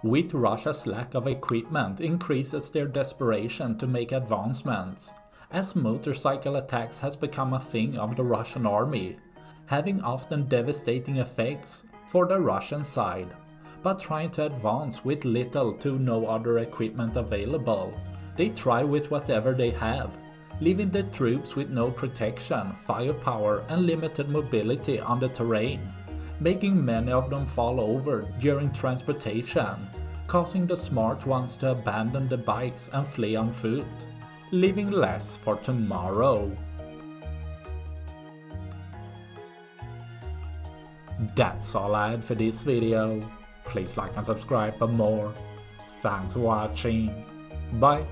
with Russia's lack of equipment increases their desperation to make advancements, as motorcycle attacks has become a thing of the Russian army, having often devastating effects for the Russian side, but trying to advance with little to no other equipment available. They try with whatever they have, leaving the troops with no protection, firepower and limited mobility on the terrain, making many of them fall over during transportation, causing the smart ones to abandon the bikes and flee on foot, leaving less for tomorrow. That's all I had for this video. Please like and subscribe for more. Thanks for watching. Bye.